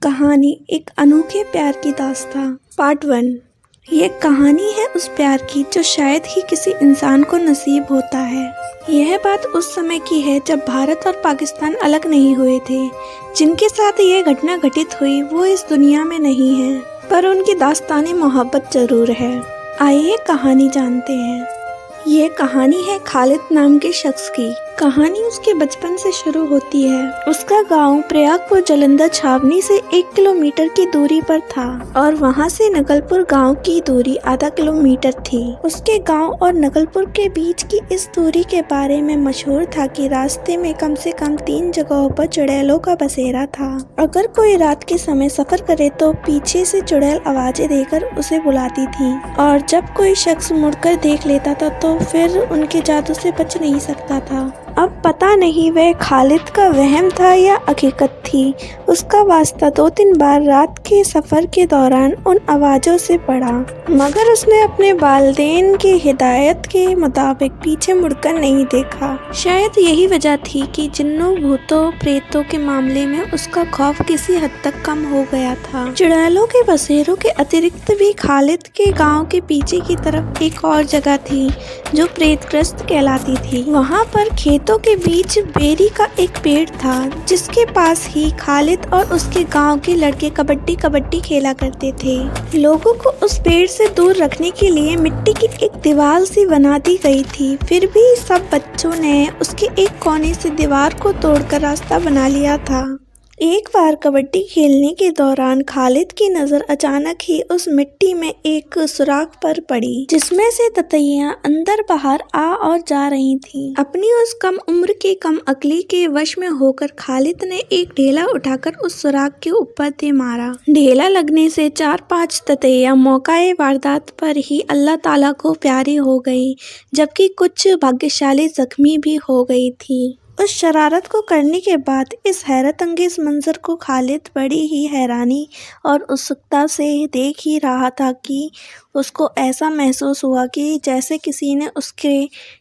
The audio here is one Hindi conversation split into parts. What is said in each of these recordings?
कहानी एक अनोखे प्यार की दास्तां। पार्ट 1। ये कहानी है उस प्यार की जो शायद ही किसी इंसान को नसीब होता है। यह बात उस समय की है जब भारत और पाकिस्तान अलग नहीं हुए थे। जिनके साथ ये घटना घटित हुई वो इस दुनिया में नहीं है, पर उनकी दास्तानी मोहब्बत जरूर है। आइए कहानी जानते हैं। ये कहानी है खालिद नाम के शख्स की। कहानी उसके बचपन से शुरू होती है। उसका गांव प्रयागपुर जालंधर छावनी से 1 किलोमीटर की दूरी पर था और वहां से नगलपुर गांव की दूरी आधा किलोमीटर थी। उसके गांव और नगलपुर के बीच की इस दूरी के बारे में मशहूर था कि रास्ते में कम से कम 3 जगहों पर चुड़ैलों का बसेरा था। अगर कोई रात के समय सफर करे तो पीछे से चुड़ैल आवाजें देकर उसे बुलाती थी और जब कोई शख्स मुड़कर देख लेता था तो फिर उनके जादू से बच नहीं सकता था। अब पता नहीं वह खालिद का वहम था या हकीकत थी। उसका वास्ता 2-3 बार रात के सफर के दौरान उन आवाजों से पड़ा, मगर उसने अपने वालिदैन की हिदायत के मुताबिक पीछे मुड़कर नहीं देखा। शायद यही वजह थी कि जिन्नों भूतों प्रेतों के मामले में उसका खौफ किसी हद तक कम हो गया था। चुड़ैलों के बसेरों के अतिरिक्त भी खालिद के गांव के पीछे की तरफ एक और जगह थी जो प्रेतग्रस्त कहलाती थी। वहां पर खेतों के बीच बेरी का एक पेड़ था जिसके पास ही खालिद और उसके गांव के लड़के कबड्डी खेला करते थे। लोगों को उस पेड़ से दूर रखने के लिए मिट्टी की एक दीवार सी बना दी गई थी। फिर भी सब बच्चों ने उसके एक कोने से दीवार को तोड़कर रास्ता बना लिया था। एक बार कबड्डी खेलने के दौरान खालिद की नजर अचानक ही उस मिट्टी में एक सुराख पर पड़ी जिसमें से ततैया अंदर बाहर आ और जा रही थीं। अपनी उस कम उम्र के कम अकली के वश में होकर खालिद ने एक ढेला उठाकर उस सुराख के ऊपर दे मारा। ढेला लगने से 4-5 ततैया मौकाए वारदात पर ही अल्लाह ताला को प्यारी हो गई, जबकि कुछ भाग्यशाली जख्मी भी हो गई थी। उस शरारत को करने के बाद इस हैरत अंगेज मंजर को खालिद बड़ी ही हैरानी और उत्सुकता से देख ही रहा था कि उसको ऐसा महसूस हुआ कि जैसे किसी ने उसके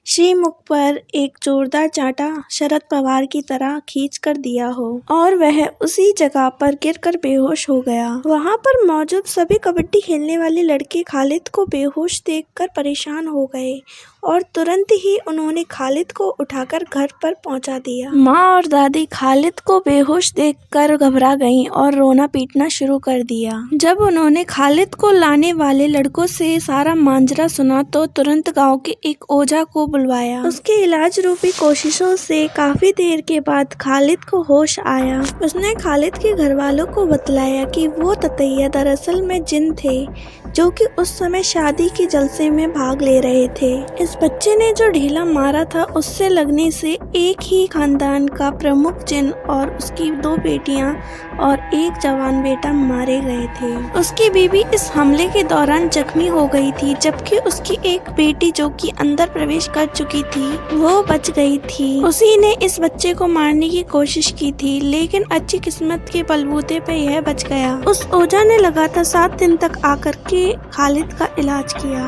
श्रीमुख पर एक जोरदार चांटा शरद पवार की तरह खींच कर दिया हो और वह उसी जगह पर गिरकर बेहोश हो गया। वहां पर मौजूद सभी कबड्डी खेलने वाले लड़के खालिद को बेहोश देखकर परेशान हो गए और तुरंत ही उन्होंने खालिद को उठाकर घर पर पहुंचा दिया। माँ और दादी खालिद को बेहोश देखकर घबरा गईं और रोना पीटना शुरू कर दिया। जब उन्होंने खालिद को लाने वाले लड़कों से सारा मांजरा सुना तो तुरंत गांव के एक ओझा को बुलवाया। उसके इलाज रूपी कोशिशों से काफी देर के बाद खालिद को होश आया। उसने खालिद के घर वालों को बतलाया कि वो ततैया दरअसल में जिन थे जो कि उस समय शादी के जलसे में भाग ले रहे थे। इस बच्चे ने जो ढेला मारा था उससे लगने से एक ही खानदान का प्रमुख जिन और उसकी 2 बेटियां और एक जवान बेटा मारे गए थे। उसकी बीवी इस हमले के दौरान जख्मी हो गई थी, जबकि उसकी एक बेटी जो कि अंदर प्रवेश कर चुकी थी वो बच गई थी। उसी ने इस बच्चे को मारने की कोशिश की थी, लेकिन अच्छी किस्मत के बलबूते पे यह बच गया। उस ओझा ने लगातार 7 दिन तक आकर के खालिद का इलाज किया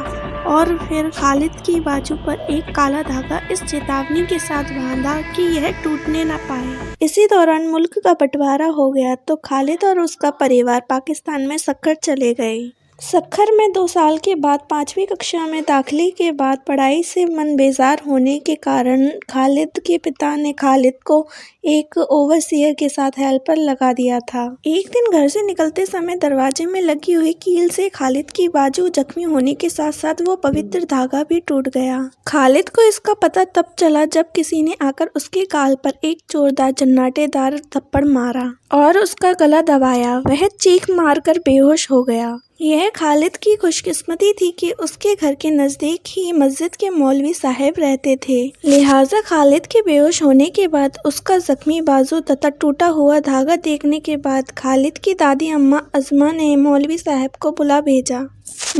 और फिर खालिद की बाजू पर एक काला धागा इस चेतावनी के साथ बांधा कि यह टूटने न पाए। इसी दौरान मुल्क का बंटवारा हो गया तो खालिद और उसका परिवार पाकिस्तान में सक्खर चले गए। सक्खर में 2 साल के बाद 5वीं कक्षा में दाखिले के बाद पढ़ाई से मन बेजार होने के कारण खालिद के पिता ने खालिद को एक ओवरसियर के साथ हेल्पर लगा दिया था। एक दिन घर से निकलते समय दरवाजे में लगी हुई कील से खालिद की बाजू जख्मी होने के साथ साथ वो पवित्र धागा भी टूट गया। खालिद को इसका पता तब चला जब किसी ने आकर उसके गाल पर एक जोरदार जन्नाटेदार थप्पड़ मारा और उसका गला दबाया। वह चीख मारकर बेहोश हो गया। यह खालिद की खुशकिस्मती थी कि उसके घर के नजदीक ही मस्जिद के मौलवी साहब रहते थे, लिहाजा खालिद के बेहोश होने के बाद उसका जख्मी बाजू तथा टूटा हुआ धागा देखने के बाद खालिद की दादी अम्मा अजमा ने मौलवी साहब को बुला भेजा।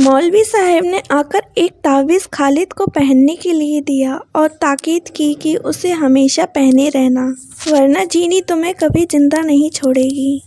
मौलवी साहब ने आकर एक तावीज़ खालिद को पहनने के लिए दिया और ताकीद की कि उसे हमेशा पहने रहना, वरना जीनी तुम्हें कभी जिंदा नहीं छोड़ेगी।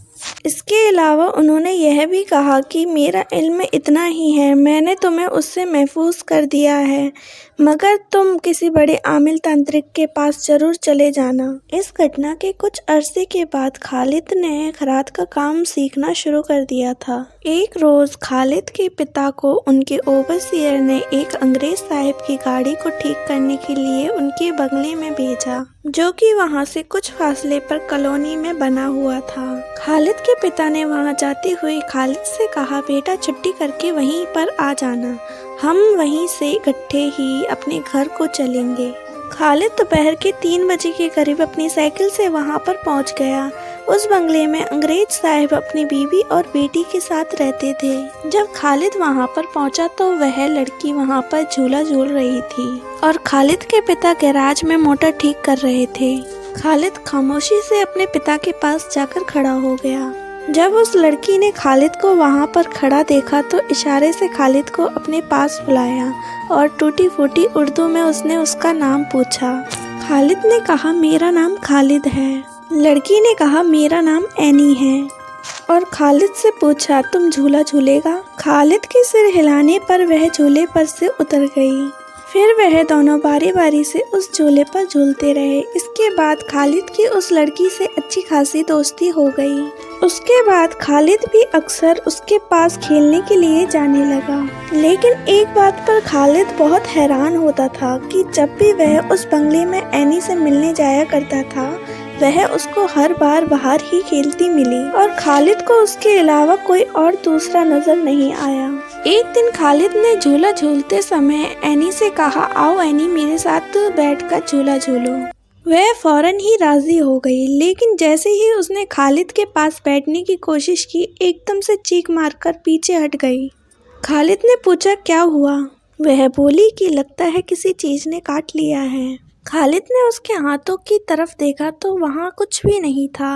इसके अलावा उन्होंने यह भी कहा कि मेरा इल्म इतना ही है, मैंने तुम्हें उससे महफूज कर दिया है, मगर तुम किसी बड़े आमिल तांत्रिक के पास जरूर चले जाना। इस घटना के कुछ अरसे के बाद खालिद ने खरात का काम सीखना शुरू कर दिया था। एक रोज खालिद के पिता को उनके ओवरसियर ने एक अंग्रेज साहब की गाड़ी को ठीक करने के लिए उनके बंगले में भेजा, जो कि वहां से कुछ फासले पर कॉलोनी में बना हुआ था। खालिद के पिता ने वहां जाते हुए खालिद से कहा, बेटा छुट्टी करके वहीं पर आ जाना, हम वहीं से इकट्ठे ही अपने घर को चलेंगे। खालिद दोपहर के 3 बजे के करीब अपनी साइकिल से वहां पर पहुंच गया। उस बंगले में अंग्रेज साहब अपनी बीवी और बेटी के साथ रहते थे। जब खालिद वहां पर पहुंचा तो वह लड़की वहां पर झूला झूल रही थी और खालिद के पिता गैराज में मोटर ठीक कर रहे थे। खालिद खामोशी से अपने पिता के पास जाकर खड़ा हो गया। जब उस लड़की ने खालिद को वहां पर खड़ा देखा तो इशारे से खालिद को अपने पास बुलाया और टूटी फूटी उर्दू में उसने उसका नाम पूछा। खालिद ने कहा, मेरा नाम खालिद है। लड़की ने कहा, मेरा नाम एनी है। और खालिद से पूछा, तुम झूला झूलेगा? खालिद के सिर हिलाने पर वह झूले पर से उतर गई। फिर वह दोनों बारी बारी से उस झूले पर झूलते रहे। इसके बाद खालिद की उस लड़की से अच्छी खासी दोस्ती हो गई। उसके बाद खालिद भी अक्सर उसके पास खेलने के लिए जाने लगा। लेकिन एक बात पर खालिद बहुत हैरान होता था कि जब भी वह उस बंगले में एनी से मिलने जाया करता था, वह उसको हर बार बाहर ही खेलती मिली और खालिद को उसके अलावा कोई और दूसरा नजर नहीं आया। एक दिन खालिद ने झूला झूलते समय एनी से कहा, आओ एनी, मेरे साथ बैठकर झूला झूलो। वह फौरन ही राजी हो गई, लेकिन जैसे ही उसने खालिद के पास बैठने की कोशिश की, एकदम से चीख मारकर पीछे हट गई। खालिद ने पूछा, क्या हुआ? वह बोली कि लगता है किसी चीज ने काट लिया है। खालिद ने उसके हाथों की तरफ देखा तो वहाँ कुछ भी नहीं था।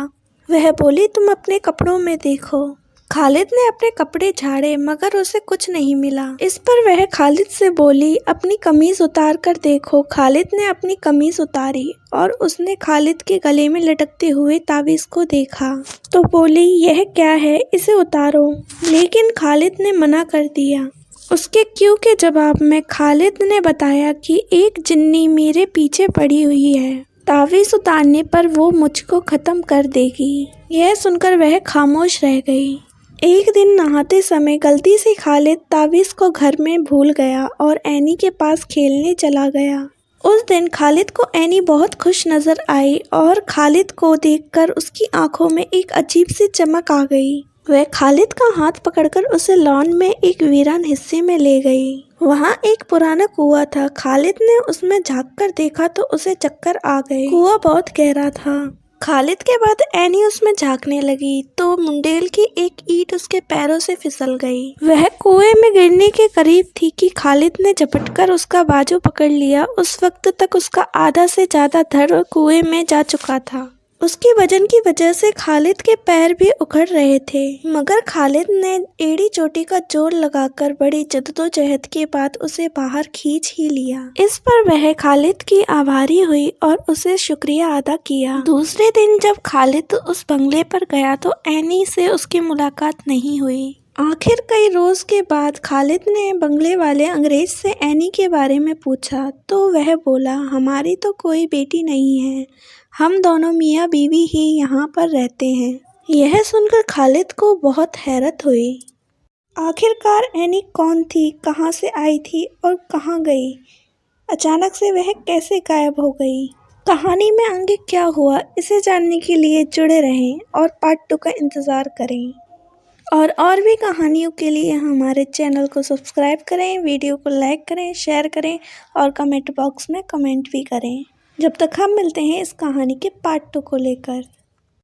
वह बोली, तुम अपने कपड़ों में देखो। खालिद ने अपने कपड़े झाड़े मगर उसे कुछ नहीं मिला। इस पर वह खालिद से बोली, अपनी कमीज उतार कर देखो। खालिद ने अपनी कमीज उतारी और उसने खालिद के गले में लटकते हुए ताबीज को देखा तो बोली, यह क्या है, इसे उतारो। लेकिन खालिद ने मना कर दिया। उसके क्यों के जवाब में खालिद ने बताया कि एक जिन्नी मेरे पीछे पड़ी हुई है, तावीज़ उतारने पर वो मुझको ख़त्म कर देगी। यह सुनकर वह खामोश रह गई। एक दिन नहाते समय गलती से खालिद तावीज़ को घर में भूल गया और एनी के पास खेलने चला गया। उस दिन खालिद को एनी बहुत खुश नज़र आई और खालिद को देखकर उसकी आंखों में एक अजीब सी चमक आ गई। वह खालिद का हाथ पकड़कर उसे लॉन में एक वीरान हिस्से में ले गई। वहाँ एक पुराना कुआं था। खालिद ने उसमें झांककर देखा तो उसे चक्कर आ गए। कुआं बहुत गहरा था। खालिद के बाद एनी उसमें झांकने लगी तो मुंडेल की एक ईंट उसके पैरों से फिसल गई। वह कुएं में गिरने के करीब थी कि खालिद ने झपटकर उसका बाजू पकड़ लिया। उस वक्त तक उसका आधा से ज्यादा धड़ कुएं में जा चुका था। उसकी वजन की वजह से खालिद के पैर भी उखड़ रहे थे, मगर खालिद ने एड़ी चोटी का जोर लगाकर बड़ी जद्दोजहद के बाद उसे बाहर खींच ही लिया। इस पर वह खालिद की आभारी हुई और उसे शुक्रिया अदा किया। दूसरे दिन जब खालिद उस बंगले पर गया तो एनी से उसकी मुलाकात नहीं हुई। आखिर कई रोज के बाद खालिद ने बंगले वाले अंग्रेज से एनी के बारे में पूछा तो वह बोला, हमारी तो कोई बेटी नहीं है, हम दोनों मियाँ बीवी ही यहाँ पर रहते हैं। यह सुनकर खालिद को बहुत हैरत हुई। आखिरकार एनी कौन थी, कहाँ से आई थी और कहाँ गई? अचानक से वह कैसे गायब हो गई? कहानी में आगे क्या हुआ, इसे जानने के लिए जुड़े रहें और पार्ट 2 का इंतज़ार करें। और भी कहानियों के लिए हमारे चैनल को सब्सक्राइब करें, वीडियो को लाइक करें, शेयर करें और कमेंट बॉक्स में कमेंट भी करें। जब तक हम मिलते हैं इस कहानी के पार्ट 2 को लेकर।